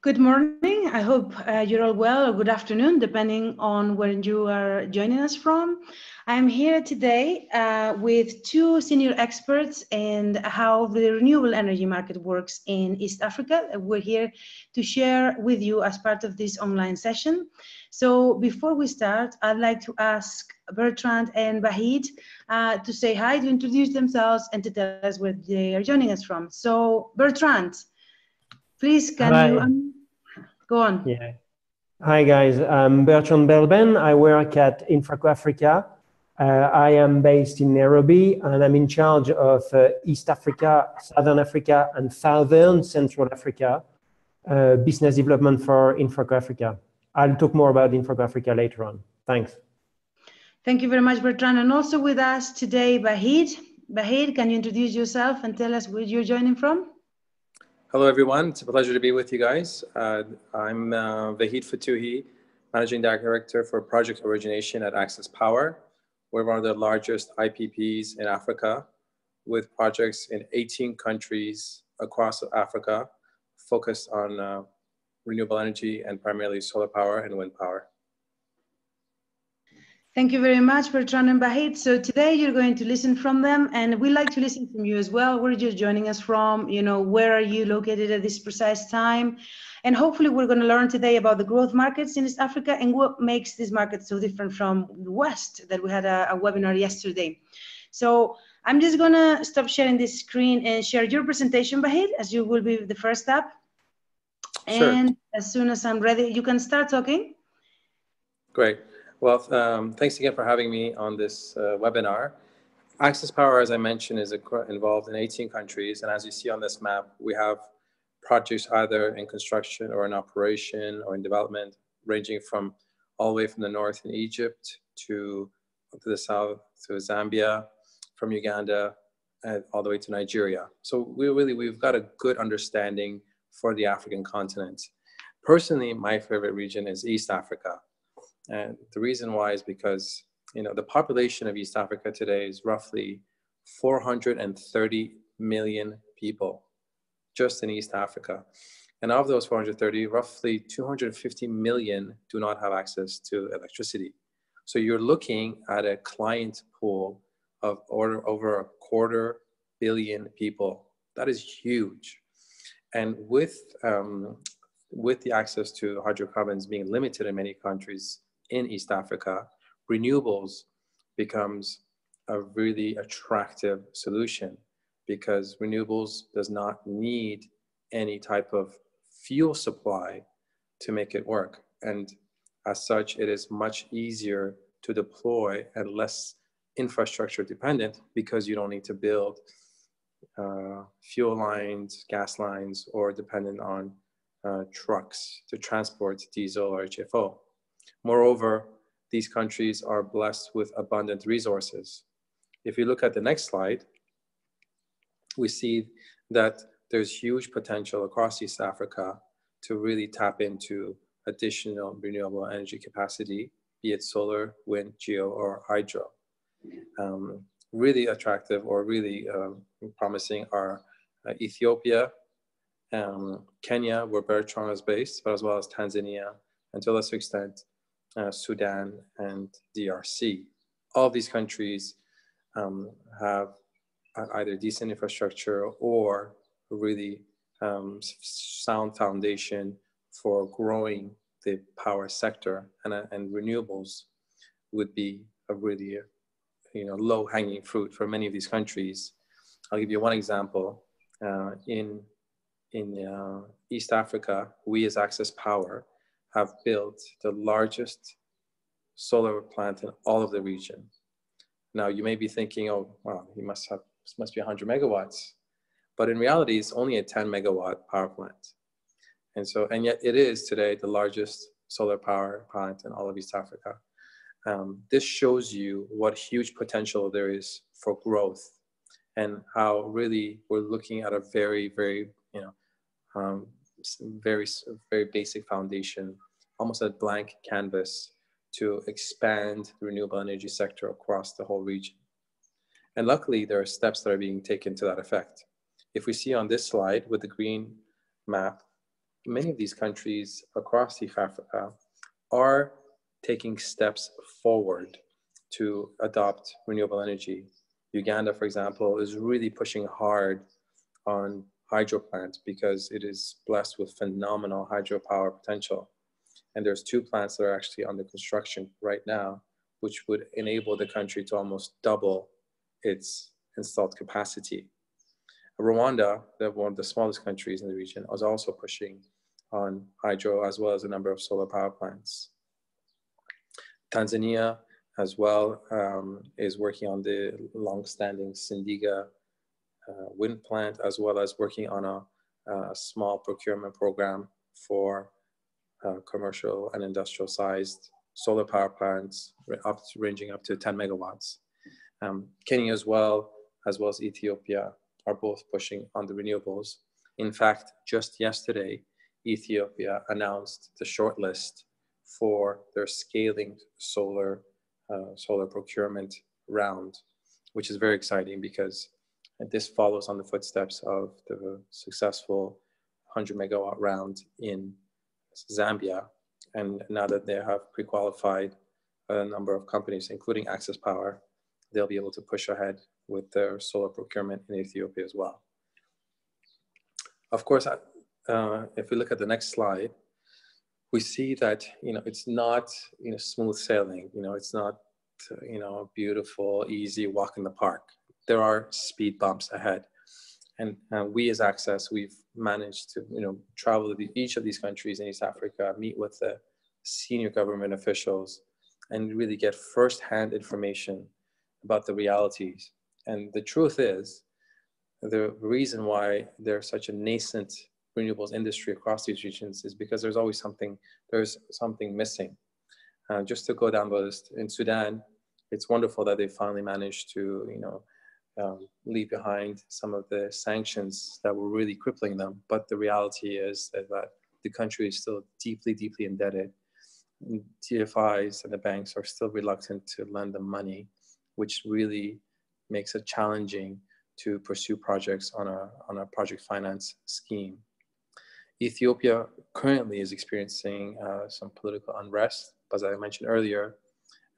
Good morning. I hope you're all well, or good afternoon, depending on where you are joining us from. I'm here today with two senior experts in how the renewable energy market works in East Africa. We're here to share with you as part of this online session. So before we start, I'd like to ask Bertrand and Bahid to say hi, to introduce themselves, and to tell us where they are joining us from. So Bertrand, please, can Hi. you go on? Yeah. Hi, guys. I'm Bertrand Belben. I work at Infraco Africa. I am based in Nairobi, and I'm in charge of East Africa, Southern Africa, and Southern Central Africa business development for Infraco Africa. I'll talk more about Infraco Africa later on. Thanks. Thank you very much, Bertrand. And also with us today, Bahid. Bahid, can you introduce yourself and tell us where you're joining from? Hello, everyone. It's a pleasure to be with you guys. I'm Vahid Fatuhi, Managing Director for Project Origination at Access Power. We're one of the largest IPPs in Africa with projects in 18 countries across Africa, focused on renewable energy and primarily solar power and wind power. Thank you very much, Bertrand and Bahid. So today you're going to listen from them, and we like to listen from you as well. Where you're joining us from, where are you located at this precise time? And hopefully we're going to learn today about the growth markets in East Africa and what makes this market so different from the West that we had a webinar yesterday. So I'm just going to stop sharing this screen and share your presentation, Bahid, as you will be the first up. Sure. And as soon as I'm ready, you can start talking. Great. Well, thanks again for having me on this webinar. Access Power, as I mentioned, is involved in 18 countries. And as you see on this map, we have projects either in construction or in operation or in development, ranging from all the way from the north in Egypt to the south to Zambia, from Uganda, and all the way to Nigeria. So we've got a good understanding for the African continent. Personally, my favorite region is East Africa. And the reason why is because, the population of East Africa today is roughly 430 million people just in East Africa. And of those 430, roughly 250 million do not have access to electricity. So you're looking at a client pool of over 250 million people. That is huge. And with the access to hydrocarbons being limited in many countries in East Africa, renewables becomes a really attractive solution because renewables does not need any type of fuel supply to make it work. And as such, it is much easier to deploy and less infrastructure dependent because you don't need to build fuel lines, gas lines, or dependent on trucks to transport diesel or HFO. Moreover, these countries are blessed with abundant resources. If you look at the next slide, we see that there's huge potential across East Africa to really tap into additional renewable energy capacity, be it solar, wind, geo, or hydro. Really attractive or really promising are Ethiopia, Kenya, where Bertrand is based, but as well as Tanzania, and to a lesser extent, Sudan and DRC. All of these countries have either decent infrastructure or a really sound foundation for growing the power sector, and renewables would be a really low-hanging fruit for many of these countries. I'll give you one example. In East Africa, we as Access Power have built the largest solar plant in all of the region. Now, you may be thinking, oh, wow, this must be 100 megawatts. But in reality, it's only a 10 megawatt power plant. And yet it is today the largest solar power plant in all of East Africa. This shows you what huge potential there is for growth and how really we're looking at a very, very, very, very basic foundation, almost a blank canvas to expand the renewable energy sector across the whole region. And luckily, there are steps that are being taken to that effect. If we see on this slide with the green map, many of these countries across East Africa are taking steps forward to adopt renewable energy. Uganda, for example, is really pushing hard on hydro plants because it is blessed with phenomenal hydropower potential. And there's 2 plants that are actually under construction right now, which would enable the country to almost double its installed capacity. Rwanda, one of the smallest countries in the region, is also pushing on hydro as well as a number of solar power plants. Tanzania as well is working on the long-standing Sindiga wind plant, as well as working on a small procurement program for commercial and industrial sized solar power plants ranging up to 10 megawatts. Kenya as well as Ethiopia are both pushing on the renewables. In fact, just yesterday, Ethiopia announced the shortlist for their scaling solar procurement round, which is very exciting because this follows on the footsteps of the successful 100 megawatt round in Zambia. And now that they have pre-qualified a number of companies, including Access Power, they'll be able to push ahead with their solar procurement in Ethiopia as well. Of course, if we look at the next slide, we see that it's not smooth sailing. It's not a beautiful, easy walk in the park. There are speed bumps ahead, and we as Access, we've managed to travel to each of these countries in East Africa, meet with the senior government officials, and really get firsthand information about the realities. And the truth is, the reason why there's such a nascent renewables industry across these regions is because there's something missing. Just to go down the list, in Sudan, it's wonderful that they finally managed to leave behind some of the sanctions that were really crippling them. But the reality is that the country is still deeply, deeply indebted. TFIs and the banks are still reluctant to lend them money, which really makes it challenging to pursue projects on a project finance scheme. Ethiopia currently is experiencing some political unrest. As I mentioned earlier,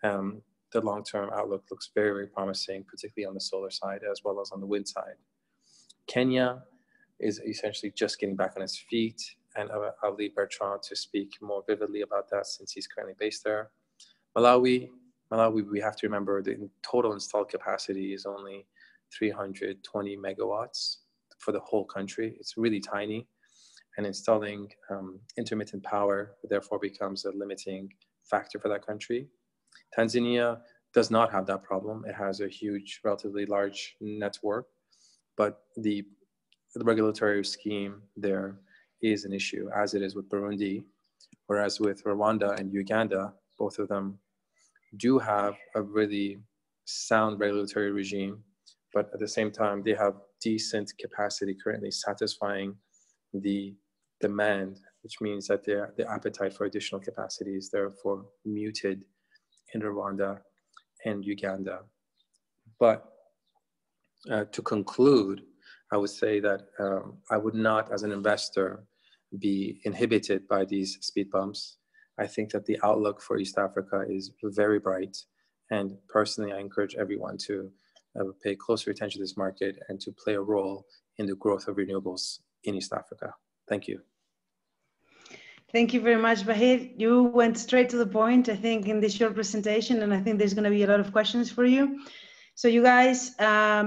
the long-term outlook looks very, very promising, particularly on the solar side as well as on the wind side. Kenya is essentially just getting back on its feet, and I'll leave Bertrand to speak more vividly about that since he's currently based there. Malawi, we have to remember the total installed capacity is only 320 megawatts for the whole country. It's really tiny, and installing intermittent power therefore becomes a limiting factor for that country. Tanzania does not have that problem. It has a huge, relatively large network, but the regulatory scheme there is an issue, as it is with Burundi, whereas with Rwanda and Uganda, both of them do have a really sound regulatory regime, but at the same time, they have decent capacity currently satisfying the demand, which means that the appetite for additional capacity is therefore muted in Rwanda and Uganda. But to conclude, I would say that I would not, as an investor, be inhibited by these speed bumps. I think that the outlook for East Africa is very bright. And personally, I encourage everyone to pay closer attention to this market and to play a role in the growth of renewables in East Africa. Thank you. Thank you very much, Bahir. You went straight to the point, I think, in this short presentation, and I think there's going to be a lot of questions for you. So you guys,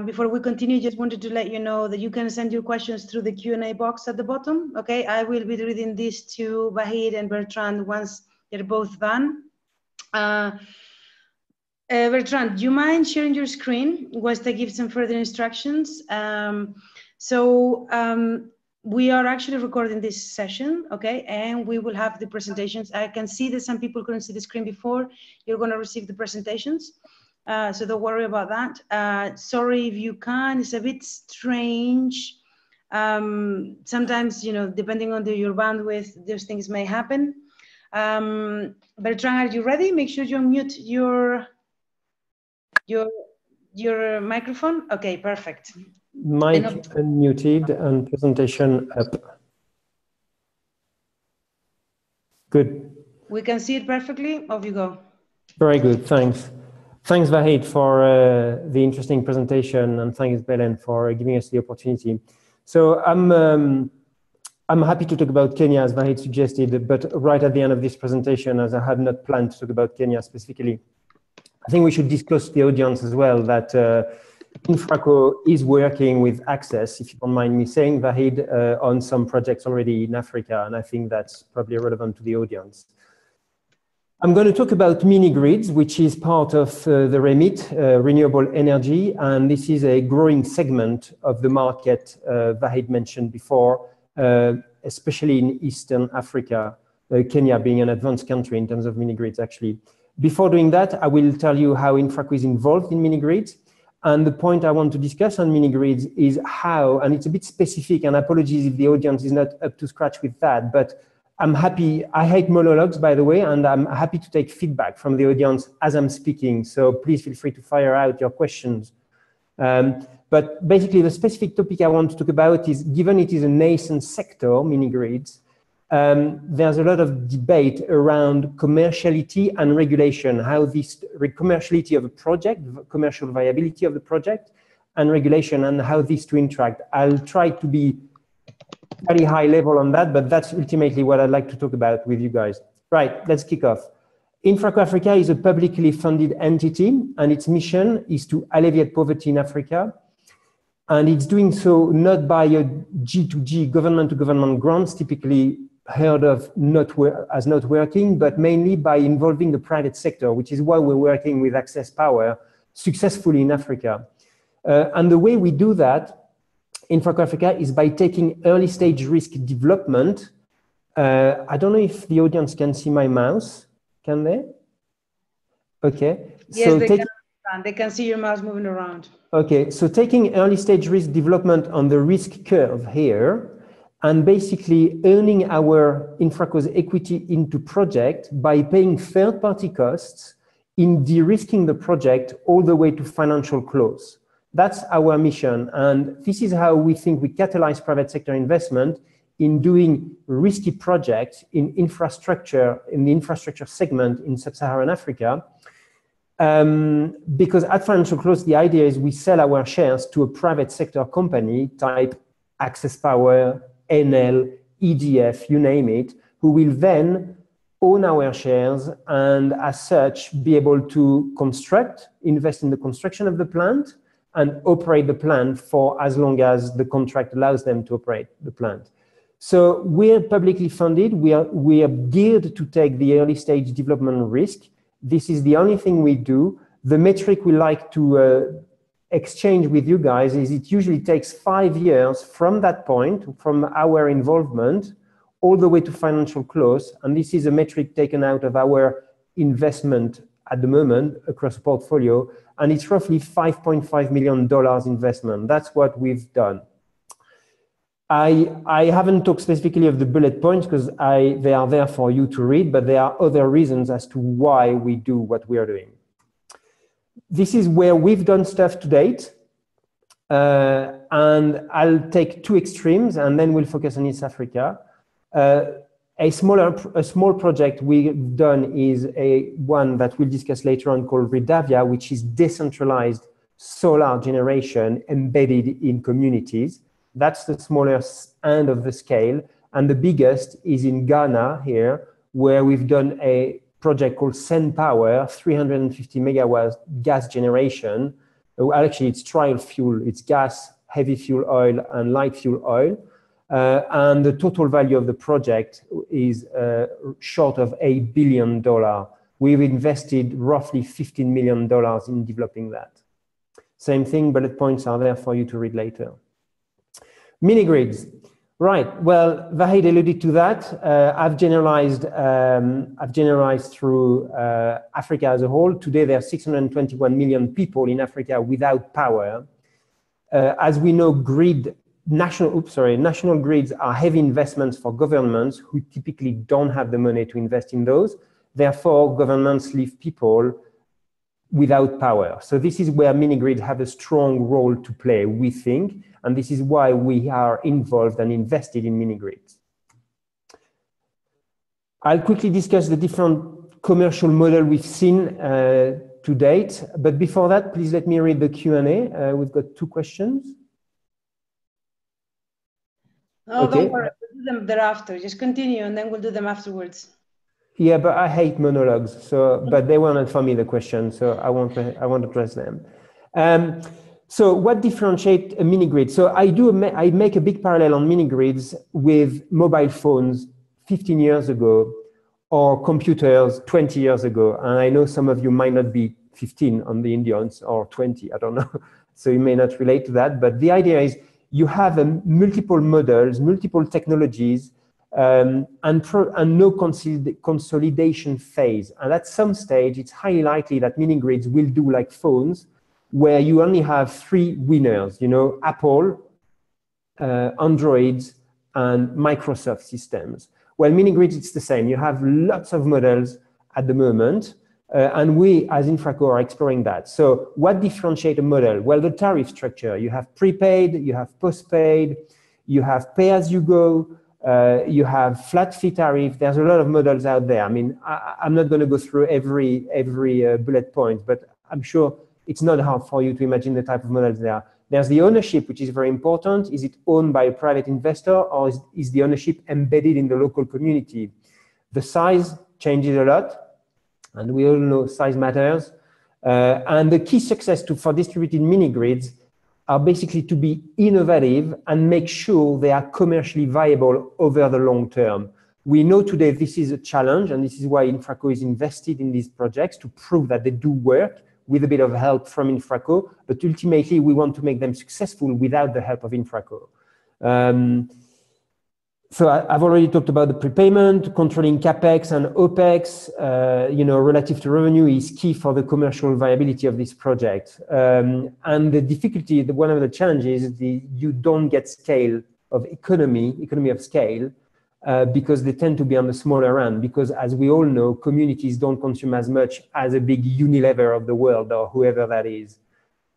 before we continue, just wanted to let you know that you can send your questions through the Q&A box at the bottom. Okay, I will be reading this to Bahir and Bertrand once they're both done. Bertrand, do you mind sharing your screen whilst I give some further instructions? We are actually recording this session, okay, and we will have the presentations. I can see that some people couldn't see the screen before. You're going to receive the presentations, so don't worry about that. Sorry if you can't, it's a bit strange. Sometimes, depending on your bandwidth, those things may happen. Bertrand, are you ready? Make sure you unmute your microphone. Okay, perfect. Mic unmuted and presentation up. Good. We can see it perfectly. Off you go. Very good. Thanks. Thanks, Vahid, for the interesting presentation, and thanks, Belen, for giving us the opportunity. So I'm happy to talk about Kenya, as Vahid suggested, but right at the end of this presentation, as I had not planned to talk about Kenya specifically, I think we should discuss the audience as well that Infraco is working with Access, if you don't mind me saying, Vahid, on some projects already in Africa, and I think that's probably relevant to the audience. I'm going to talk about mini-grids, which is part of the remit, renewable energy, and this is a growing segment of the market Vahid mentioned before, especially in Eastern Africa, Kenya being an advanced country in terms of mini-grids, actually. Before doing that, I will tell you how Infraco is involved in mini-grids. And the point I want to discuss on mini-grids is how, and it's a bit specific, and apologies if the audience is not up to scratch with that, but I'm happy, I hate monologues, by the way, and I'm happy to take feedback from the audience as I'm speaking. So please feel free to fire out your questions. But basically, the specific topic I want to talk about is, given it is a nascent sector, mini-grids, there's a lot of debate around commerciality and regulation, how this commerciality of a project, commercial viability of the project, and regulation, and how these two interact. I'll try to be very high level on that, but that's ultimately what I'd like to talk about with you guys. Right, let's kick off. Infraco Africa is a publicly funded entity, and its mission is to alleviate poverty in Africa. And it's doing so not by a G2G, government-to-government grants, typically heard of as not working, but mainly by involving the private sector, which is why we're working with Access Power successfully in Africa. And the way we do that, Infraco Africa, is by taking early stage risk development. I don't know if the audience can see my mouse. Can they? Okay. Yes, so they can see your mouse moving around. Okay, so taking early stage risk development on the risk curve here, and basically earning our Infraco's equity into project by paying third-party costs in de-risking the project all the way to financial close. That's our mission, and this is how we think we catalyze private sector investment in doing risky projects in infrastructure, in the infrastructure segment in sub-Saharan Africa. Because at financial close, the idea is we sell our shares to a private sector company type Access Power, NL, EDF, you name it, who will then own our shares and as such be able to invest in the construction of the plant and operate the plant for as long as the contract allows them to operate the plant. So we're publicly funded. We are geared to take the early stage development risk. This is the only thing we do. The metric we like to exchange with you guys is it usually takes 5 years from that point, from our involvement, all the way to financial close. And this is a metric taken out of our investment at the moment across a portfolio. And it's roughly $5.5 million investment. That's what we've done. I haven't talked specifically of the bullet points because they are there for you to read, but there are other reasons as to why we do what we are doing. This is where we've done stuff to date. And I'll take two extremes and then we'll focus on East Africa. A small project we've done is one that we'll discuss later on called Redavia, which is decentralized solar generation embedded in communities. That's the smallest end of the scale. And the biggest is in Ghana here, where we've done a project called Sen Power, 350 megawatts gas generation. Actually, it's trial fuel. It's gas, heavy fuel oil, and light fuel oil. And the total value of the project is short of $1 billion. We've invested roughly $15 million in developing that. Same thing, bullet points are there for you to read later. Mini-grids. Right, well, Vahid alluded to that. I've generalized through Africa as a whole. Today, there are 621 million people in Africa without power. As we know, national grids are heavy investments for governments who typically don't have the money to invest in those. Therefore, governments leave people without power. So this is where mini-grids have a strong role to play, we think, and this is why we are involved and invested in mini-grids. I'll quickly discuss the different commercial model we've seen to date. But before that, please let me read the Q&A. We've got 2 questions. Oh, okay. Don't worry, we'll do them thereafter. Just continue and then we'll do them afterwards. Yeah, but I hate monologues. So, but they were not for me, the question. So I won't address them. So what differentiates a mini grid? So I make a big parallel on mini grids with mobile phones 15 years ago or computers 20 years ago. And I know some of you might not be 15 on the Indians or 20, I don't know. So you may not relate to that. But the idea is you have multiple models, multiple technologies, and no consolidation phase. And at some stage, it's highly likely that mini grids will do like phones, where you only have 3 winners, you know, Apple, Android, and Microsoft systems. Well, mini grids, it's the same. You have lots of models at the moment, and we as Infraco are exploring that. So what differentiates a model? Well, the tariff structure. You have prepaid, you have postpaid, you have pay-as-you-go, you have flat fee tariff. There's a lot of models out there. I mean, I'm not going to go through every bullet point, but I'm sure it's not hard for you to imagine the type of models there are. There's the ownership, which is very important. Is it owned by a private investor, or is the ownership embedded in the local community? The size changes a lot, and we all know size matters. And the key success for distributed mini grids are basically to be innovative and make sure they are commercially viable over the long term. We know today this is a challenge, and this is why Infraco is invested in these projects to prove that they do work with a bit of help from Infraco, but ultimately we want to make them successful without the help of Infraco. So I've already talked about the prepayment, controlling CapEx and OpEx, you know, relative to revenue is key for the commercial viability of this project. And the difficulty, one of the challenges is you don't get scale of economy of scale, because they tend to be on the smaller end, because as we all know, communities don't consume as much as a big Unilever of the world or whoever that is.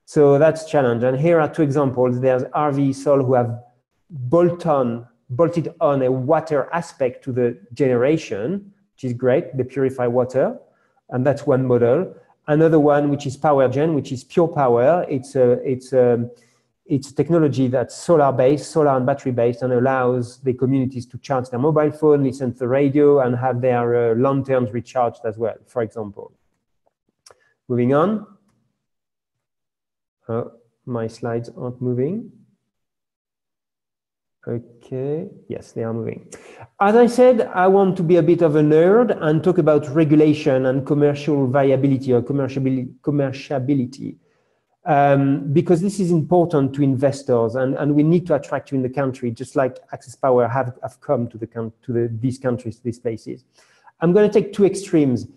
So that's a challenge. And here are 2 examples. There's RV Sol, who have bolted on a water aspect to the generation, which is great. They purify water, and that's one model. Another one, which is PowerGen, which is pure power. It's a technology that's solar-based, solar and battery-based, and allows the communities to charge their mobile phone, listen to the radio, and have their lanterns recharged as well, for example. Moving on. Oh, my slides aren't moving. Okay, yes, they are moving. As I said, I want to be a bit of a nerd and talk about regulation and commercial viability or commerciability. Because this is important to investors, and we need to attract you in the country, just like Access Power have come to these countries, these places. I'm going to take 2 extremes.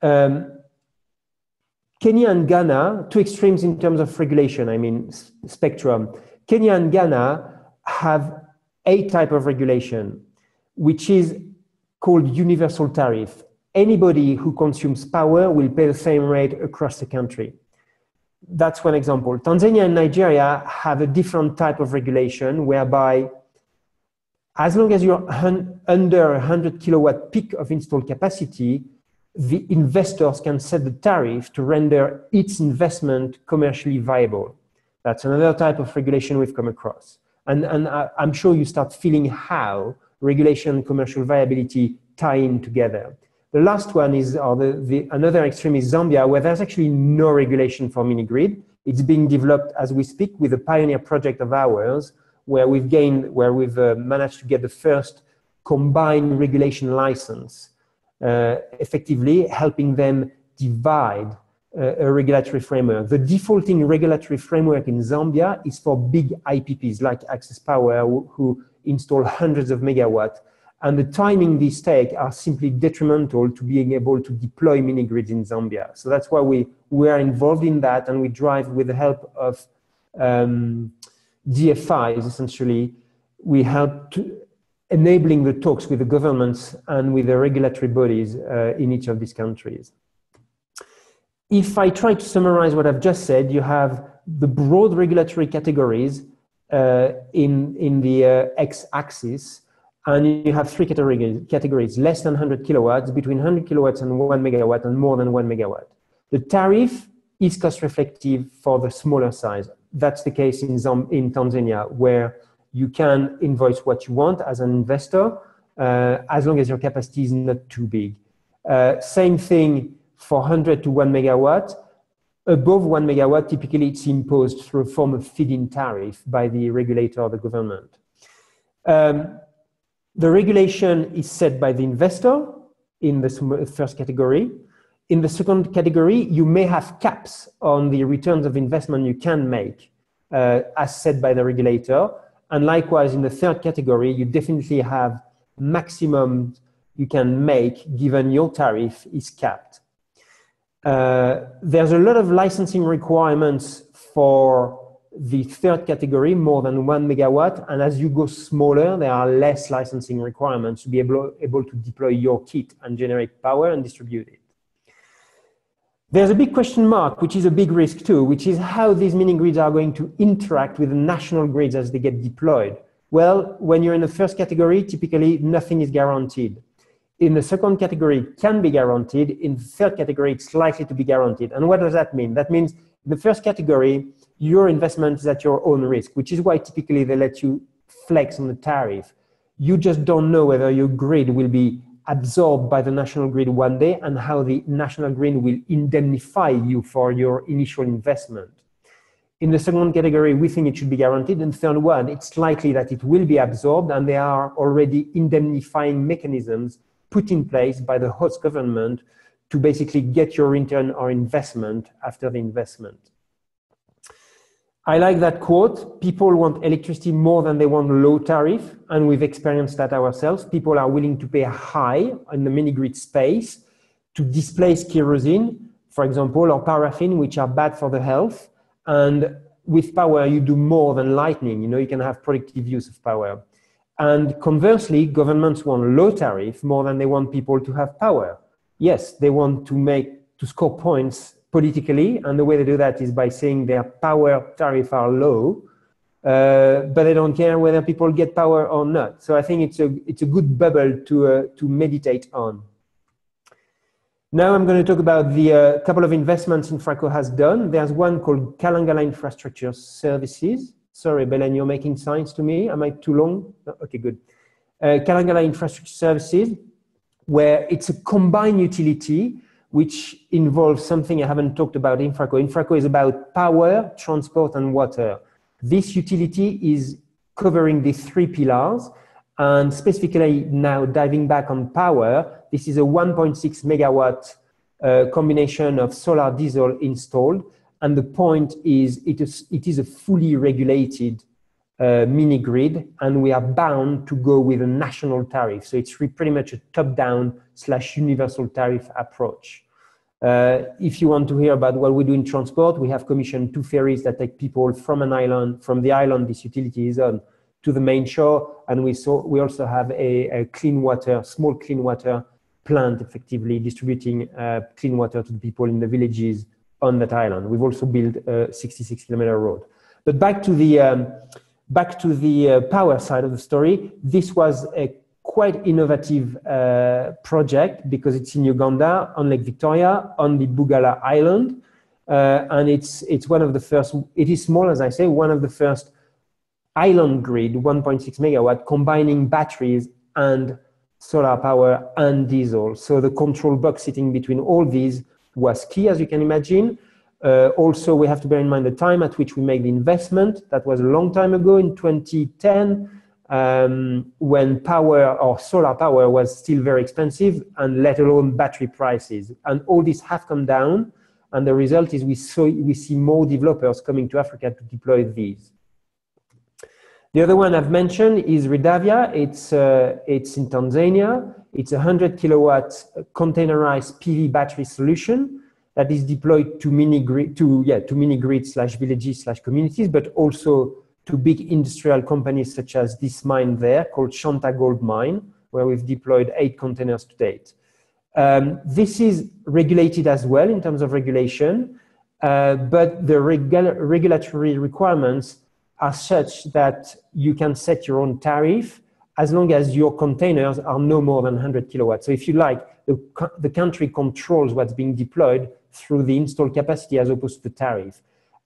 Kenya and Ghana, 2 extremes in terms of regulation, I mean spectrum. Kenya and Ghana have a type of regulation, which is called universal tariff. Anybody who consumes power will pay the same rate across the country. That's one example. Tanzania and Nigeria have a different type of regulation, whereby as long as you're under 100 kilowatt peak of installed capacity, the investors can set the tariff to render its investment commercially viable. That's another type of regulation we've come across. And I'm sure you start feeling how regulation and commercial viability tie in together. The last one is, another extreme is Zambia, where there's actually no regulation for mini grid. It's being developed as we speak with a pioneer project of ours, where we've managed to get the first combined regulation license, effectively helping them divide a regulatory framework. The defaulting regulatory framework in Zambia is for big IPPs like Access Power, who install hundreds of megawatts. And the timing these take are simply detrimental to being able to deploy mini grids in Zambia. So that's why we are involved in that, and we drive with the help of DFIs, essentially. We help to enabling the talks with the governments and with the regulatory bodies in each of these countries. If I try to summarize what I've just said, you have the broad regulatory categories in the x-axis, And you have three categories, less than 100 kilowatts, between 100 kilowatts and 1 megawatt, and more than 1 megawatt. The tariff is cost reflective for the smaller size. That's the case in Tanzania, where you can invoice what you want as an investor, as long as your capacity is not too big. Same thing for 100 to 1 megawatt. Above 1 megawatt, typically it's imposed through a form of feed-in tariff by the regulator or the government. The regulation is set by the investor in the first category. In the second category, you may have caps on the returns of investment you can make, as set by the regulator. And likewise, in the third category, you definitely have maximum you can make given your tariff is capped. There's a lot of licensing requirements for the third category, more than 1 megawatt. And as you go smaller, there are less licensing requirements to be able to deploy your kit and generate power and distribute it. There's a big question mark, which is a big risk too, which is how these mini grids are going to interact with the national grids as they get deployed. Well, when you're in the first category, typically nothing is guaranteed. In the second category, it can be guaranteed. In the third category, it's likely to be guaranteed. And what does that mean? That means in the first category, your investment is at your own risk, which is why typically they let you flex on the tariff. You just don't know whether your grid will be absorbed by the national grid one day and how the national grid will indemnify you for your initial investment. In the second category, we think it should be guaranteed. In the third one, it's likely that it will be absorbed, and there are already indemnifying mechanisms put in place by the host government to basically get your return or investment after the investment. I like that quote. People want electricity more than they want low tariff, and we've experienced that ourselves. People are willing to pay high in the mini grid space to displace kerosene, for example, or paraffin, which are bad for the health. And with power, you do more than lightning. You can have productive use of power. And conversely, governments want low tariff more than they want people to have power. Yes, they want to score points politically, and the way they do that is by saying their power tariff are low, but they don't care whether people get power or not. So I think it's a good bubble to meditate on. Now I'm going to talk about the couple of investments Infraco has done. There's one called Kalangala Infrastructure Services. Sorry, Belen, you're making signs to me. Am I too long? No? Okay, good. Kalangala Infrastructure Services, where it's a combined utility which involves something I haven't talked about Infraco. Infraco is about power, transport, and water. This utility is covering these three pillars, and specifically now diving back on power, this is a 1.6 megawatt combination of solar diesel installed, and the point is it is a fully regulated mini grid, and we are bound to go with a national tariff. So it's pretty much a top-down / universal tariff approach. If you want to hear about what we do in transport, we have commissioned 2 ferries that take people from the island this utility is on, to the main shore, and we also have a small clean water plant, effectively distributing clean water to the people in the villages on that island. We've also built a 66-kilometer road. But back to the power side of the story, this was a quite innovative project because it's in Uganda, on Lake Victoria, on the Bugala Island. And it's one of the first, it is small, as I say, one of the first island grid, 1.6 megawatt, combining batteries and solar power and diesel. So the control box sitting between all these was key, as you can imagine. Also, we have to bear in mind the time at which we made the investment. That was a long time ago in 2010, when power or solar power was still very expensive, and let alone battery prices. And all these have come down, and the result is we see more developers coming to Africa to deploy these. The other one I've mentioned is Redavia. It's in Tanzania. It's a 100 kilowatt containerized PV battery solution that is deployed to mini grids / villages / communities, but also to big industrial companies such as this mine there called Shanta Gold Mine, where we've deployed 8 containers to date. This is regulated as well in terms of regulation, but the regulatory requirements are such that you can set your own tariff as long as your containers are no more than 100 kilowatts. So if you like, the country controls what's being deployed through the installed capacity as opposed to the tariff.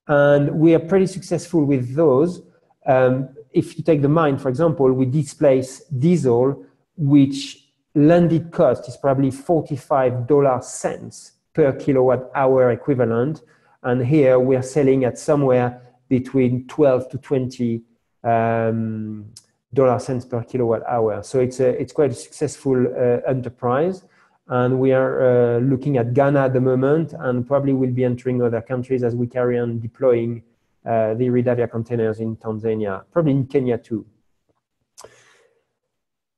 And we are pretty successful with those. If you take the mine, for example, we displace diesel, which landed cost is probably $0.45 per kilowatt hour equivalent. And here we are selling at somewhere between 12 to 20 cents per kilowatt hour. So it's quite a successful enterprise. And we are looking at Ghana at the moment, and probably will be entering other countries as we carry on deploying the Redavia containers in Tanzania, probably in Kenya too.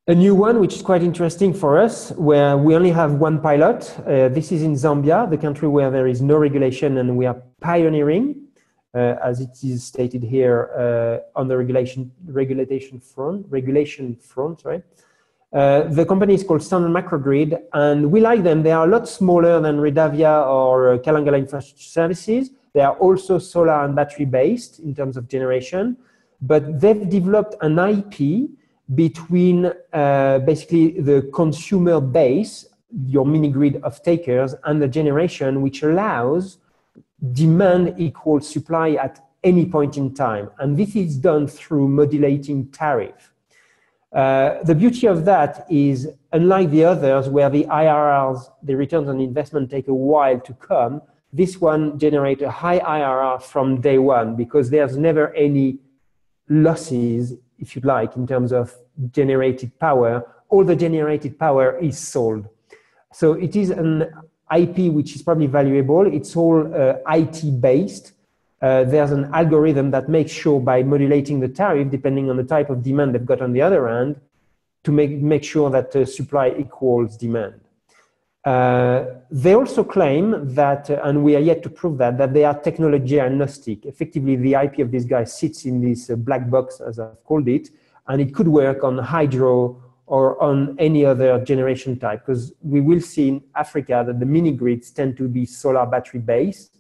A new one, which is quite interesting for us, where we only have one pilot. This is in Zambia, the country where there is no regulation, and we are pioneering, as it is stated here on the regulation front. Right? The company is called Standard Microgrid, and we like them. They are a lot smaller than Redavia or Kalangala Infrastructure Services. They are also solar and battery based in terms of generation, but they've developed an IP between basically the consumer base, your mini grid of takers, and the generation, which allows demand equals supply at any point in time. And this is done through modulating tariff. The beauty of that is, unlike the others where the IRRs, the returns on investment, take a while to come, this one generates a high IRR from day one because there's never any losses, if you like, in terms of generated power. All the generated power is sold. So it is an IP which is probably valuable. It's all IT based. There's an algorithm that makes sure by modulating the tariff, depending on the type of demand they've got on the other end, to make sure that supply equals demand. They also claim that, and we are yet to prove that they are technology agnostic. Effectively, the IP of this guy sits in this black box, as I've called it, and it could work on hydro or on any other generation type, because we will see in Africa that the mini grids tend to be solar battery based,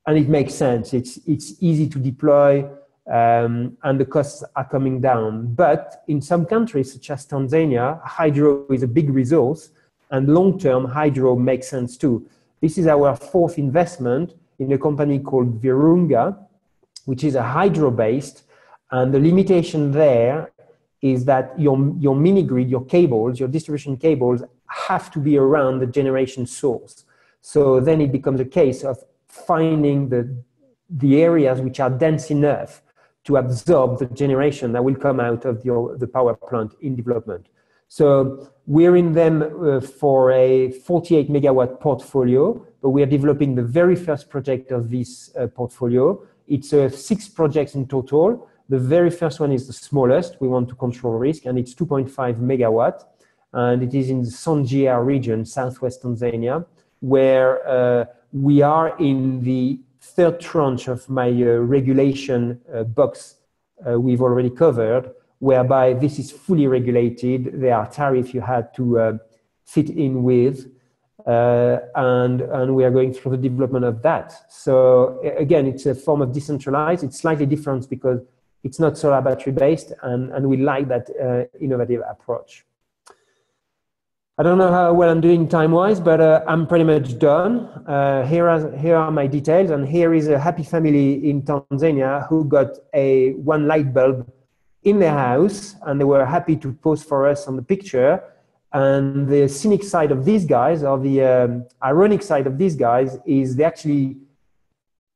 and it makes sense. It's easy to deploy, and the costs are coming down. But in some countries, such as Tanzania, hydro is a big resource, and long-term hydro makes sense too. This is our fourth investment in a company called Virunga, which is a hydro-based, and the limitation there is that your mini grid, your cables, your distribution cables have to be around the generation source. So then it becomes a case of finding the areas which are dense enough to absorb the generation that will come out of the power plant in development. So we're in them for a 48 megawatt portfolio, but we are developing the very first project of this portfolio. It's 6 projects in total. The very first one is the smallest. We want to control risk, and it's 2.5 megawatt. And it is in the Songea region, southwest Tanzania, where we are in the third tranche of my regulation box we've already covered, whereby this is fully regulated. There are tariffs you had to fit in with, and we are going through the development of that. So again, it's a form of decentralized. It's slightly different because it's not solar battery based, and we like that innovative approach. I don't know how well I'm doing time-wise, but I'm pretty much done. Here are my details, and here is a happy family in Tanzania who got one light bulb in their house, and they were happy to pose for us on the picture. And the cynic side of these guys, or the ironic side of these guys, is they actually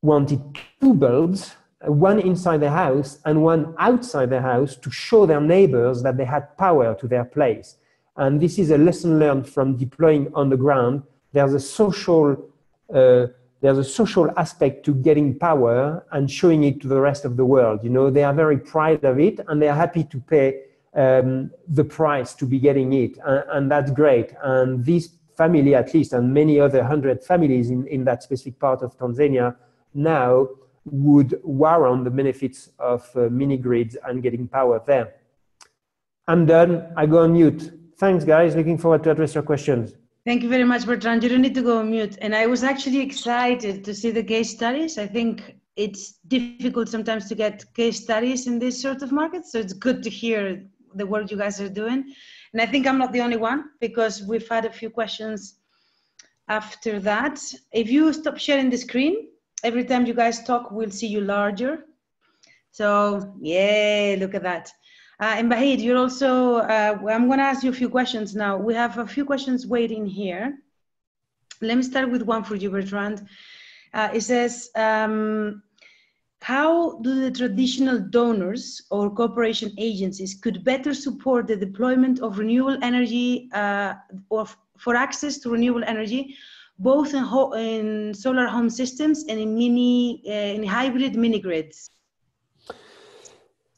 wanted 2 bulbs, one inside the house and one outside the house, to show their neighbors that they had power to their place. And this is a lesson learned from deploying on the ground. There's a social aspect to getting power and showing it to the rest of the world. You know, they are very proud of it, and they are happy to pay the price to be getting it, and that's great. And this family, at least, and many other 100 families in that specific part of Tanzania now would warrant the benefits of mini grids and getting power there. I'm done. I go on mute. Thanks, guys. Looking forward to address your questions. Thank you very much, Bertrand. You don't need to go on mute. And I was actually excited to see the case studies. I think it's difficult sometimes to get case studies in this sort of market, so it's good to hear the work you guys are doing. And I think I'm not the only one, because we've had a few questions after that. If you stop sharing the screen, every time you guys talk, we'll see you larger. So, yeah, look at that. And Bahid, you're also, I'm going to ask you a few questions now. We have a few questions waiting here. Let me start with one for you, Bertrand. It says, how do the traditional donors or cooperation agencies could better support the deployment of renewable energy or for access to renewable energy, both in solar home systems and in hybrid mini grids?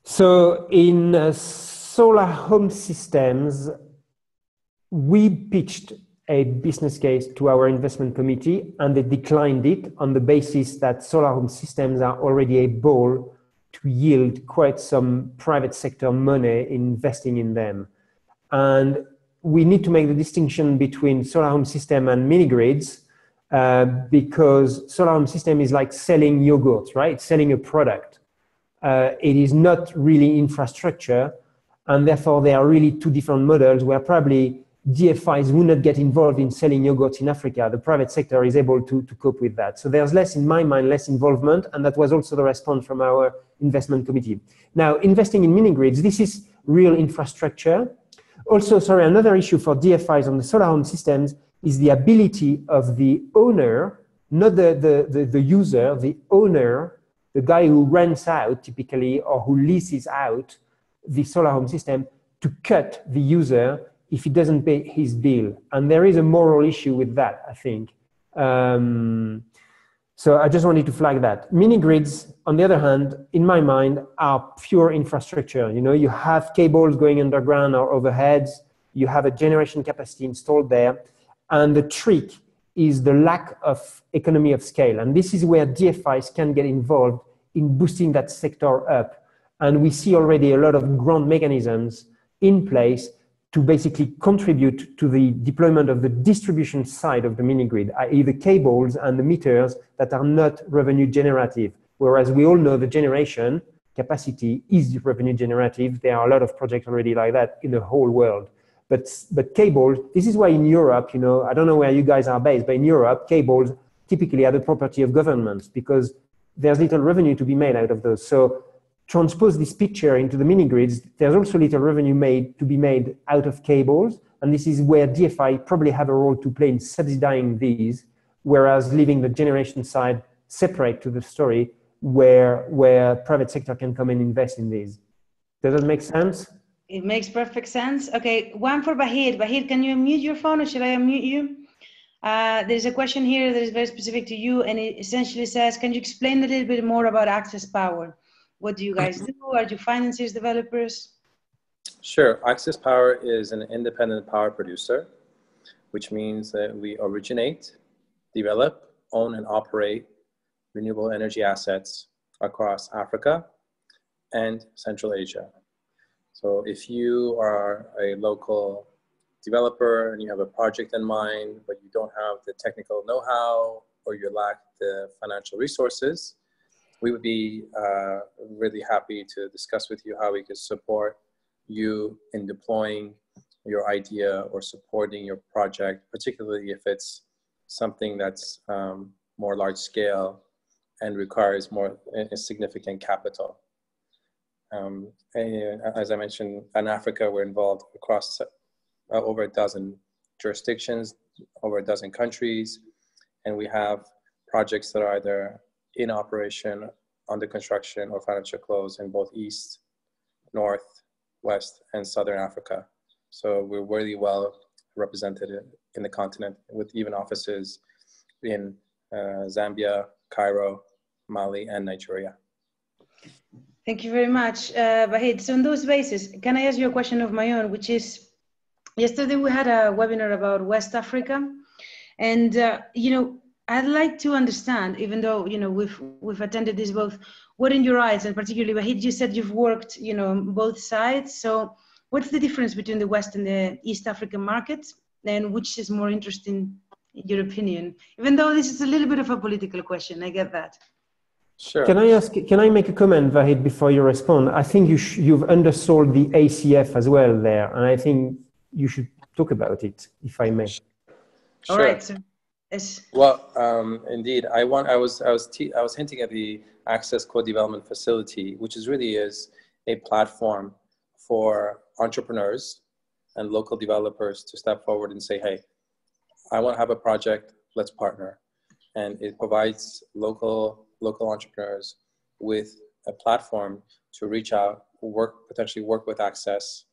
So in solar home systems, we pitched a business case to our investment committee, and they declined it on the basis that solar home systems are already able to yield quite some private sector money investing in them. And we need to make the distinction between solar home system and mini grids, because solar home system is like selling yogurt, right? It's selling a product. It is not really infrastructure, and therefore there are really two different models where probably DFIs will not get involved in selling yogurts in Africa. The private sector is able to cope with that. So there's less, in my mind, less involvement, and that was also the response from our investment committee. Now, investing in mini grids, this is real infrastructure. Also, sorry, another issue for DFIs on the solar home systems is the ability of the owner, not the user, the owner, the guy who rents out typically or who leases out the solar home system, to cut the user if he doesn't pay his bill. And there is a moral issue with that, I think. So I just wanted to flag that. Mini grids, on the other hand, in my mind, are pure infrastructure. You know, you have cables going underground or overheads, you have a generation capacity installed there, and the trick is the lack of economy of scale. And this is where DFIs can get involved in boosting that sector up. And we see already a lot of grant mechanisms in place to basically contribute to the deployment of the distribution side of the mini grid, i.e. the cables and the meters that are not revenue generative. Whereas we all know the generation capacity is revenue generative. There are a lot of projects already like that in the whole world. But cables, this is why in Europe, you know, I don't know where you guys are based, but in Europe, cables typically are the property of governments because there's little revenue to be made out of those. So transpose this picture into the mini grids, there's also little revenue to be made out of cables. And this is where DFI probably have a role to play in subsidizing these, whereas leaving the generation side separate to the story where private sector can come and invest in these. Does that make sense? It makes perfect sense. Okay, one for Bahid. Bahid, can you unmute your phone or should I unmute you? There's a question here that is very specific to you, and it essentially says, can you explain a little bit more about Access Power? What do you guys do? Are you financiers, developers? Sure. Access Power is an independent power producer, which means that we originate, develop, own, and operate renewable energy assets across Africa and Central Asia. So if you are a local developer and you have a project in mind, but you don't have the technical know-how or you lack the financial resources, we would be really happy to discuss with you how we could support you in deploying your idea or supporting your project, particularly if it's something that's more large scale and requires more significant capital. As I mentioned, in Africa, we're involved across over a dozen jurisdictions, over a dozen countries, and we have projects that are either in operation, under construction, or financial close in both East, North, West, and Southern Africa. So we're really well represented in the continent, with even offices in Zambia, Cairo, Mali, and Nigeria. Thank you very much, Bahid. So on those bases, can I ask you a question of my own, which is, yesterday we had a webinar about West Africa, and you know, I'd like to understand, even though, you know, we've attended this both, what in your eyes, and particularly Bahid, you said you've worked, you know, on both sides. So what's the difference between the West and the East African markets, and which is more interesting in your opinion? Even though this is a little bit of a political question, I get that. Sure. Can I make a comment, Vahid, before you respond? I think you've undersold the ACF as well there, and I think you should talk about it, if I may. Sure. All right. So, yes. Well, indeed, I was hinting at the Access Co-Development Facility, which really is a platform for entrepreneurs and local developers to step forward and say, hey, I want to have a project, let's partner. And it provides local entrepreneurs with a platform to reach out, potentially work with Access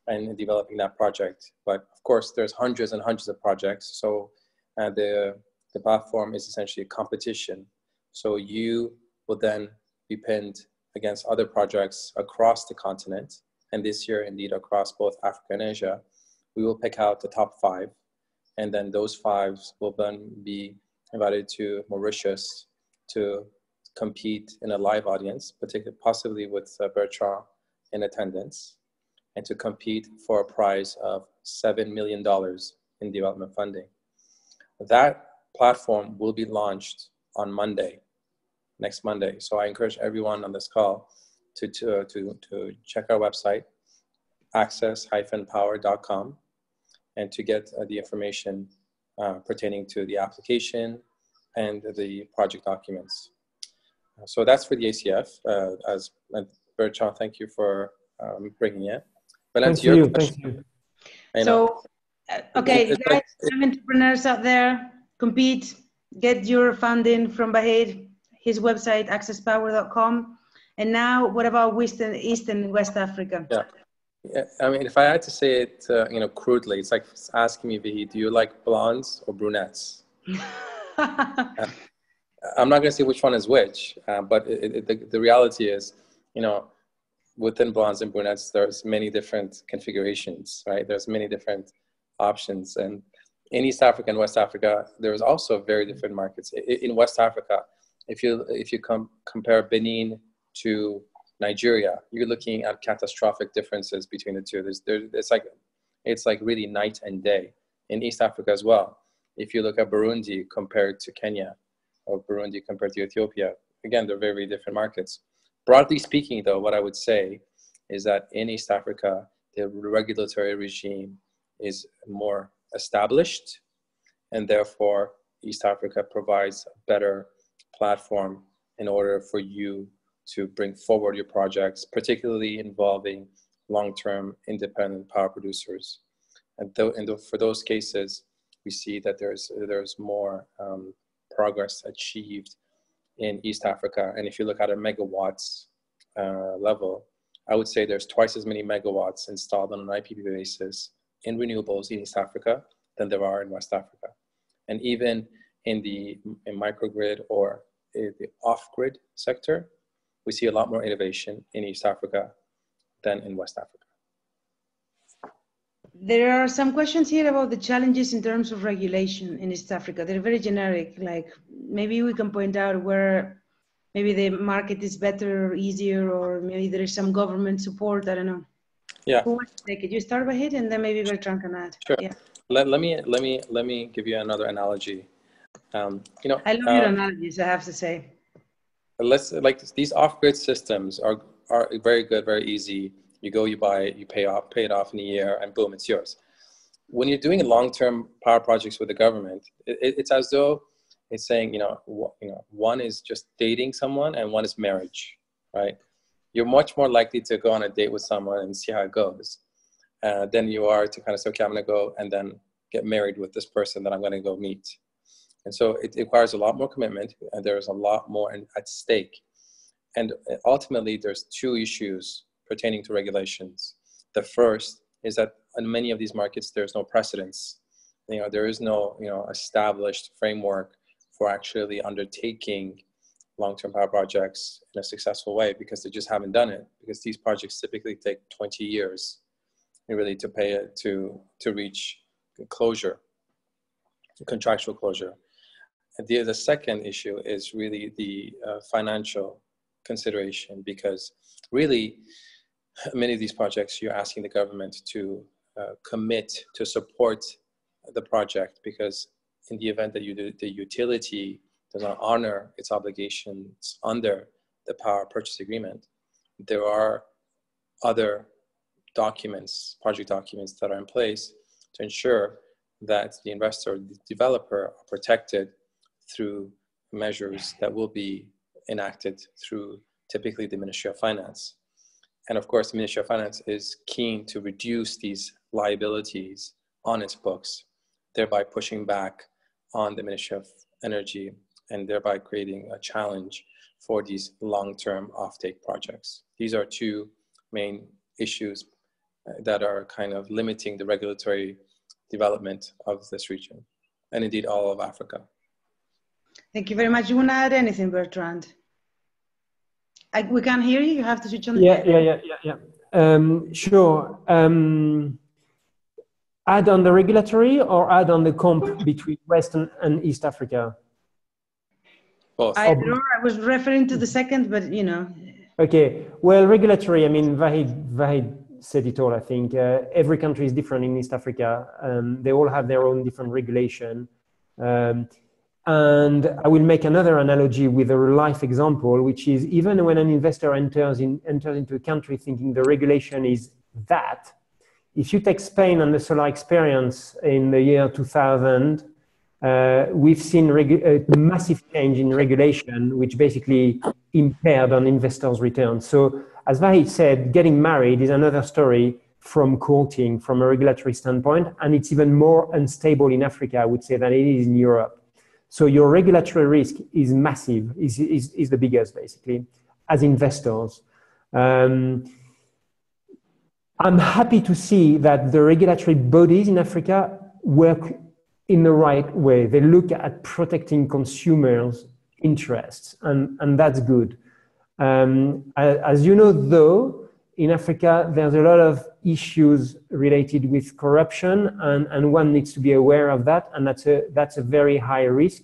and developing that project. But of course, there's hundreds and hundreds of projects. So the platform is essentially a competition. So you will then be pinned against other projects across the continent. And this year, indeed, across both Africa and Asia, we will pick out the top 5. And then those 5 will then be invited to Mauritius to compete in a live audience, particularly possibly with Bertrand in attendance, and to compete for a prize of $7 million in development funding. That platform will be launched on Monday, next Monday. So I encourage everyone on this call to check our website, access-power.com, and to get the information pertaining to the application and the project documents. So that's for the ACF. As Bertrand, thank you for bringing it. But thank you. Thank you. So, okay, guys, some entrepreneurs out there, compete, get your funding from Vahid, his website, accesspower.com. And now, what about East and West Africa? Yeah, I mean, if I had to say it, crudely, it's like asking me, Vahid, do you like blondes or brunettes? I'm not going to say which one is which, but the reality is, within blondes and brunettes, there's many different configurations, right? There's many different options. And in East Africa and West Africa, there's also very different markets. In West Africa, if you compare Benin to Nigeria, you're looking at catastrophic differences between the two. It's like really night and day. In East Africa as well, if you look at Burundi compared to Kenya, or Burundi compared to Ethiopia, again, they're very, very different markets. Broadly speaking, though, what I would say is that in East Africa, the regulatory regime is more established, and therefore East Africa provides a better platform in order for you to bring forward your projects, particularly involving long-term independent power producers. And for those cases, we see that there's more progress achieved in East Africa. And if you look at a megawatts level, I would say there's twice as many megawatts installed on an IPP basis in renewables in East Africa than there are in West Africa. And even in microgrid or the off-grid sector, we see a lot more innovation in East Africa than in West Africa. There are some questions here about the challenges in terms of regulation in East Africa. They're very generic, like maybe we can point out where maybe the market is better or easier, or maybe there is some government support, I don't know. Yeah. Who wants to take it? You start by it and then maybe Bertrand can add. Sure. Yeah. Let me give you another analogy. I love your analogies, I have to say. These off-grid systems are very good, very easy. You go, you buy it, you pay it off in a year, and boom, it's yours. When you're doing long-term power projects with the government, it's as though it's saying, one is just dating someone and one is marriage, right? You're much more likely to go on a date with someone and see how it goes than you are to kind of say, okay, I'm going to go and then get married with this person that I'm going to go meet. And so it requires a lot more commitment, and there's a lot more at stake. And ultimately, there's 2 issues pertaining to regulations. The first is that in many of these markets, there's no precedence. There is no established framework for actually undertaking long-term power projects in a successful way, because they just haven't done it, because these projects typically take 20 years really to pay it to reach closure, contractual closure. And the second issue is really the financial consideration, because really many of these projects, you're asking the government to commit to support the project, because in the event that the utility does not honor its obligations under the power purchase agreement, there are other documents, project documents that are in place to ensure that the investor or the developer are protected through measures that will be enacted through typically the Ministry of Finance. And of course, the Ministry of Finance is keen to reduce these liabilities on its books, thereby pushing back on the Ministry of Energy and thereby creating a challenge for these long-term offtake projects. These are two main issues that are kind of limiting the regulatory development of this region, and indeed all of Africa. Thank you very much. You want to add anything, Bertrand? We can't hear you. You have to switch on. Yeah. Sure. Add on the regulatory or add on the comp between West and East Africa? Both. I don't know. I was referring to the second, but you know. Okay. Well, regulatory. I mean, Vahid said it all. I think every country is different in East Africa. They all have their own different regulation. And I will make another analogy with a life example, which is even when an investor enters into a country thinking the regulation is that, if you take Spain and the solar experience in the year 2000, we've seen a massive change in regulation, which basically impaired on investors' returns. So as Vahid said, getting married is another story from courting, from a regulatory standpoint, and it's even more unstable in Africa, I would say, than it is in Europe. So your regulatory risk is massive, is the biggest, basically, as investors. I'm happy to see that the regulatory bodies in Africa work in the right way. They look at protecting consumers' interests, and that's good. As you know, though, in Africa, there's a lot of issues related with corruption, and one needs to be aware of that, and that's a very high risk,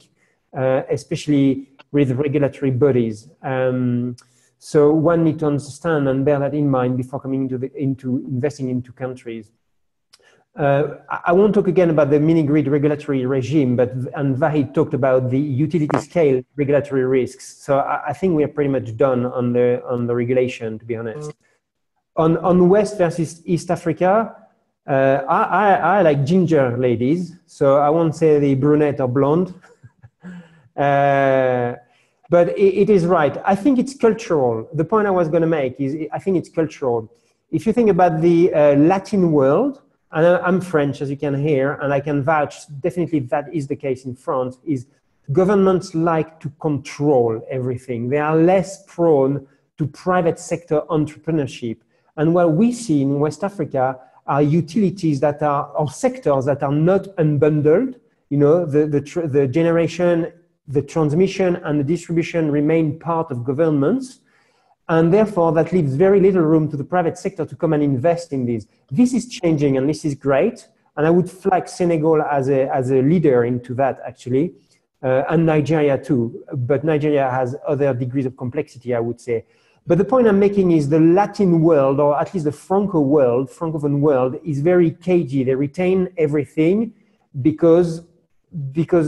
especially with regulatory bodies. So one needs to understand and bear that in mind before coming into investing into countries. I won't talk again about the mini-grid regulatory regime, and Vahid talked about the utility scale regulatory risks. So I think we are pretty much done on the regulation, to be honest. On West versus East Africa, I like ginger ladies, so I won't say the brunette or blonde. But it is right. I think it's cultural. The point I was going to make is I think it's cultural. If you think about the Latin world, and I'm French, as you can hear, and I can vouch, definitely that is the case in France, is governments like to control everything. They are less prone to private sector entrepreneurship. And what we see in West Africa are utilities that are, or sectors that are not unbundled. You know, the generation, the transmission and the distribution remain part of governments. And therefore, that leaves very little room to the private sector to come and invest in these. This is changing, and this is great. And I would flag Senegal as a leader into that, actually, and Nigeria too. But Nigeria has other degrees of complexity, I would say. But the point I'm making is the Latin world, or at least the Francophone world, is very cagey. They retain everything because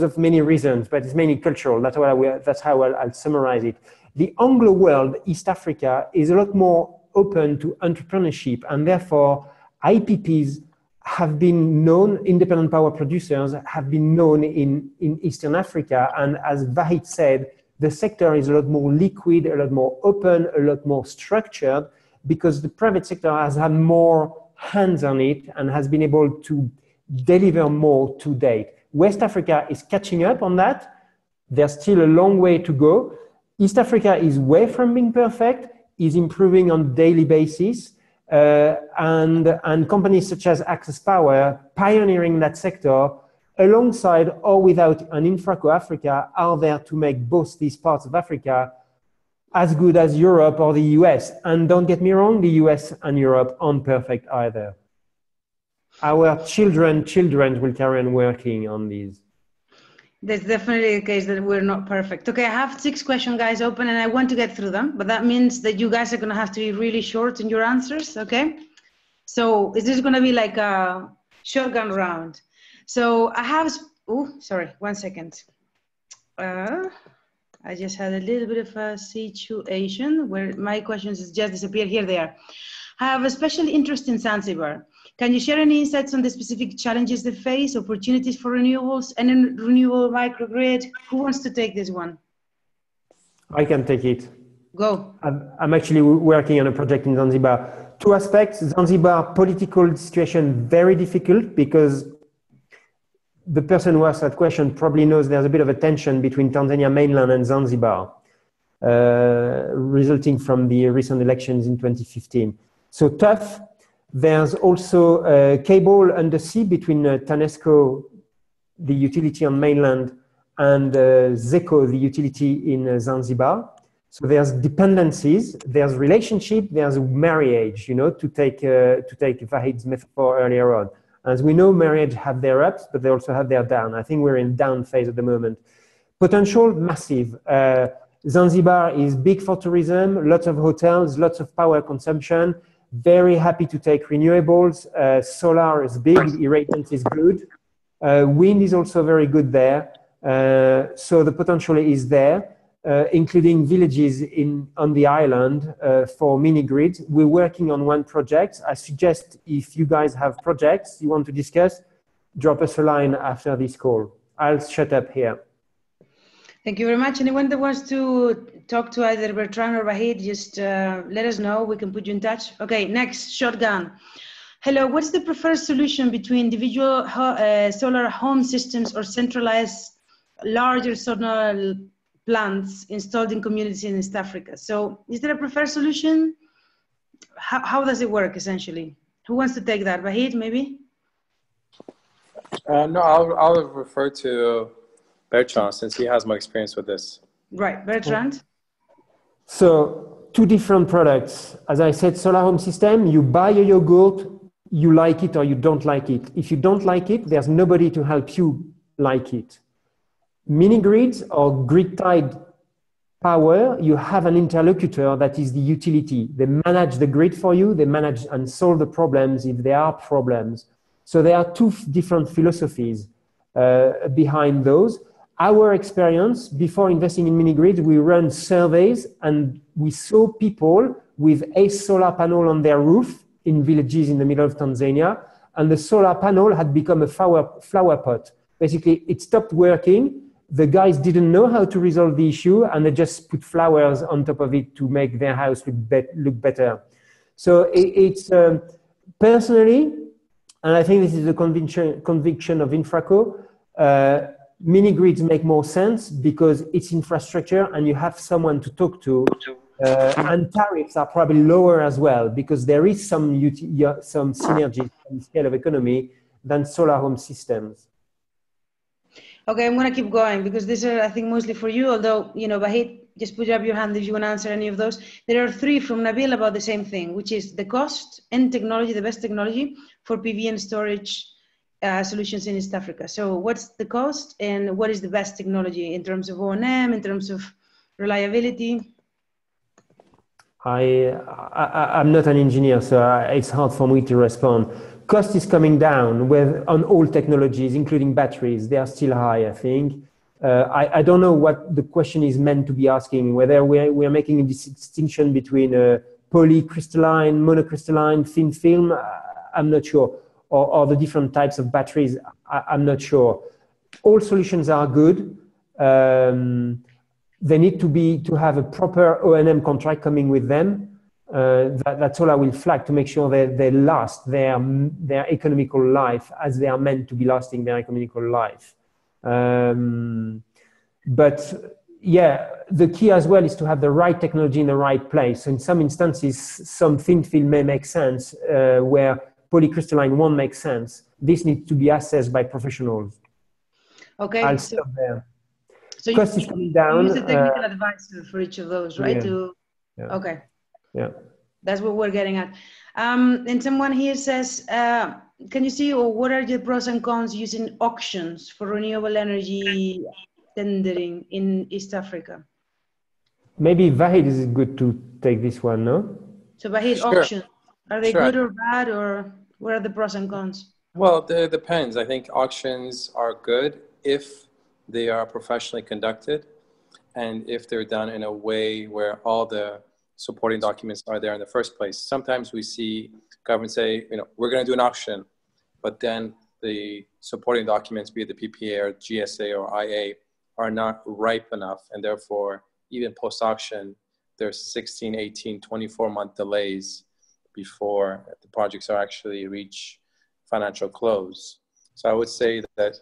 of many reasons, but it's mainly cultural. That's how I'll summarize it. The Anglo world, East Africa, is a lot more open to entrepreneurship, and therefore IPPs have been known, independent power producers have been known in Eastern Africa. And as Vahid said, the sector is a lot more liquid, a lot more open, a lot more structured, because the private sector has had more hands on it and has been able to deliver more to date. West Africa is catching up on that. There's still a long way to go. East Africa is way from being perfect, is improving on a daily basis. And companies such as Access Power, pioneering that sector, alongside or without an Infraco Africa, are there to make both these parts of Africa as good as Europe or the US. And don't get me wrong, the US and Europe aren't perfect either. Our children will carry on working on these. There's definitely a case that we're not perfect. Okay, I have 6 questions, guys, open, and I want to get through them, but that means that you guys are going to have to be really short in your answers, okay? So is this going to be like a shotgun round? So I have, oh, sorry, 1 second. I just had a little bit of a situation where my questions just disappeared. Here they are. I have a special interest in Zanzibar. Can you share any insights on the specific challenges they face, opportunities for renewables, and a renewable microgrid? Who wants to take this one? I can take it. Go. I'm actually working on a project in Zanzibar. Two aspects. Zanzibar political situation very difficult because the person who asked that question probably knows there's a bit of a tension between Tanzania mainland and Zanzibar, resulting from the recent elections in 2015. So tough. There's also a cable undersea between TANESCO, the utility on mainland, and ZECO, the utility in Zanzibar. So there's dependencies, there's relationship, there's marriage, you know, to take Vahid's metaphor earlier on. As we know, marriage have their ups, but they also have their down. I think we're in down phase at the moment. Potential, massive. Zanzibar is big for tourism, lots of hotels, lots of power consumption. Very happy to take renewables. Solar is big, irradiance is good. Wind is also very good there. So the potential is there, including villages on the island for mini grids. We're working on one project. I suggest if you guys have projects you want to discuss, drop us a line after this call. I'll shut up here. Thank you very much. Anyone that wants to talk to either Bertrand or Vahid, just let us know. We can put you in touch. Okay, next, shotgun. Hello, what's the preferred solution between individual solar home systems or centralized larger solar plants installed in communities in East Africa? So is there a preferred solution? How does it work essentially? Who wants to take that? Vahid, maybe? No, I'll refer to Bertrand since he has more experience with this. Right, Bertrand? So two different products. As I said, solar home system, you buy a yogurt, you like it or you don't like it. If you don't like it, there's nobody to help you like it. Mini grids or grid-tied power, you have an interlocutor that is the utility. They manage the grid for you, they manage and solve the problems if there are problems. So there are two different philosophies behind those. Our experience before investing in mini grids, we run surveys and we saw people with a solar panel on their roof in villages in the middle of Tanzania, and the solar panel had become a flower pot. Basically, it stopped working. The guys didn't know how to resolve the issue, and they just put flowers on top of it to make their house look better. So it's personally, and I think this is the conviction of Infraco, mini grids make more sense because it's infrastructure and you have someone to talk to, and tariffs are probably lower as well because there is some synergy in scale of economy than solar home systems. Okay, I'm going to keep going because these are, I think, mostly for you, although, you know, Vahid, just put up your hand if you want to answer any of those. There are three from Nabil about the same thing, which is the cost and technology, the best technology for PV and storage solutions in East Africa. So what's the cost and what is the best technology in terms of O&M, in terms of reliability? I'm not an engineer, so it's hard for me to respond. Cost is coming down on all technologies, including batteries. They are still high, I think. I don't know what the question is meant to be asking, whether we're making a distinction between polycrystalline, monocrystalline, thin film, I'm not sure, or the different types of batteries, I'm not sure. All solutions are good. They need to have a proper O&M contract coming with them. That's all I will flag to make sure that they last their economical life as they are meant to be lasting their economical life. But yeah, the key as well is to have the right technology in the right place. So in some instances, some thin film may make sense where polycrystalline won't make sense. This needs to be assessed by professionals. Okay. I'll stop there. So cost is coming down. You use a technical advisor for each of those, right? Yeah. Okay. Yeah. That's what we're getting at. And someone here says, can you see, or what are the pros and cons using auctions for renewable energy tendering in East Africa? Maybe Vahid is good to take this one, no? So Vahid, Sure. auctions, are they good or bad, or what are the pros and cons? Well, it depends. I think auctions are good if they are professionally conducted, and if they're done in a way where all the supporting documents are there in the first place. Sometimes we see governments say, we're going to do an auction, but then the supporting documents, be it the PPA or GSA or IA, are not ripe enough, and therefore, even post-auction, there's 16, 18, 24-month delays before the projects are actually reach financial close. So I would say that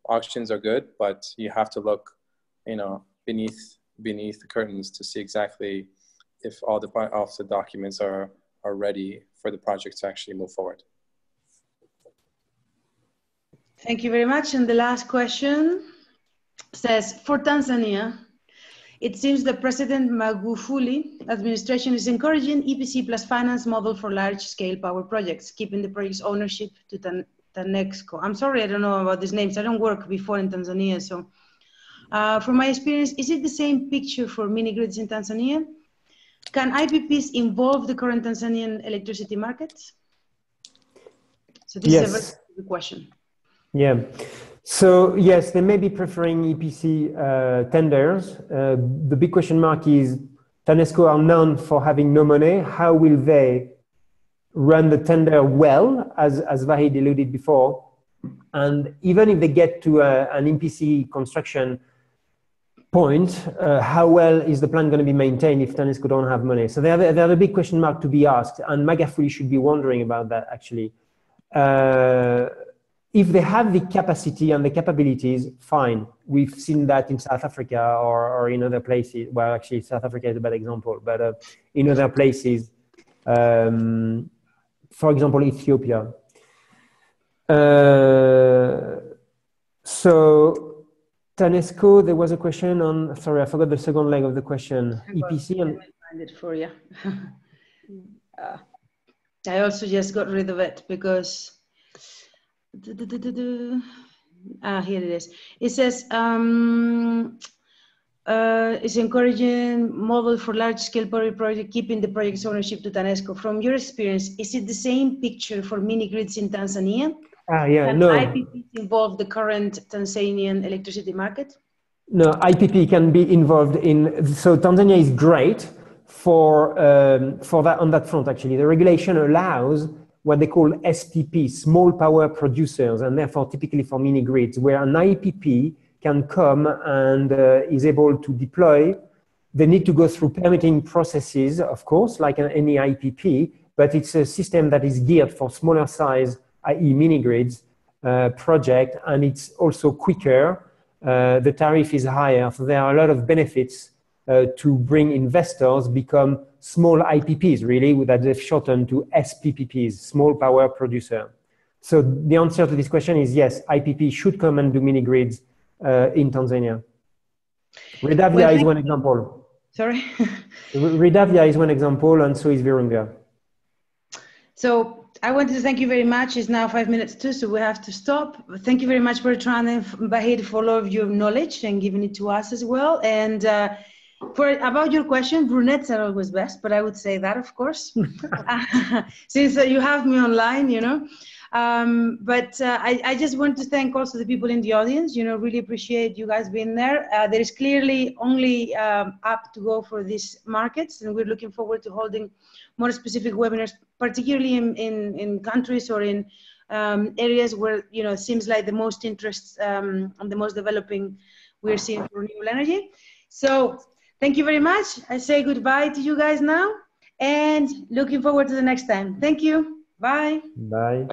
auctions are good, but you have to look, beneath the curtains to see exactly if all the documents are ready for the project to actually move forward. Thank you very much. And the last question says, for Tanzania, it seems the President Magufuli administration is encouraging EPC plus finance model for large-scale power projects, keeping the project's ownership to TANESCO. I'm sorry, I don't know about these names. I don't work before in Tanzania. So from my experience, is it the same picture for mini-grids in Tanzania? Can IPPs involve the current Tanzanian electricity markets? So this is a very good question. Yeah. So yes, they may be preferring EPC tenders. The big question mark is TANESCO are known for having no money. How will they run the tender well, as Vahid alluded before? And even if they get to an EPC construction point, how well is the plan going to be maintained if TANESCO don't have money? So they're a big question mark to be asked, and Magufuli should be wondering about that actually. If they have the capacity and the capabilities, fine. We've seen that in South Africa or in other places. Well, actually, South Africa is a bad example, but in other places, for example, Ethiopia. So TANESCO, there was a question on, sorry, I forgot the second leg of the question. EPC and... I find it for you. I also just got rid of it because... here it is. It says, it's encouraging model for large-scale power project, keeping the project's ownership to TANESCO. From your experience, is it the same picture for mini-grids in Tanzania? Yeah, Can no. IPPs involve the current Tanzanian electricity market? No, IPP can be involved in, so Tanzania is great for that on that front actually. The regulation allows what they call SPP, small power producers, and therefore typically for mini grids, where an IPP can come and is able to deploy. They need to go through permitting processes, of course, like any IPP, but it's a system that is geared for smaller size, i.e. mini grids project, and it's also quicker. The tariff is higher, so there are a lot of benefits to bring investors become small IPPs, really, that they've shortened to SPPPs, small power producer. So the answer to this question is yes, IPP should come and do mini grids in Tanzania. Redavia is one example. Sorry? Redavia is one example, and so is Virunga. So I wanted to thank you very much. It's now 5 minutes too, so we have to stop. Thank you very much, Bertrand and Vahid, for all of your knowledge and giving it to us as well. And about your question, brunettes are always best, but I would say that, of course, since you have me online, I just want to thank also the people in the audience, really appreciate you guys being there. There is clearly only up to go for these markets, and we're looking forward to holding more specific webinars, particularly in countries or in areas where, it seems like the most interest and the most developing we're seeing for renewable energy. So thank you very much. I say goodbye to you guys now and looking forward to the next time. Thank you. Bye. Bye.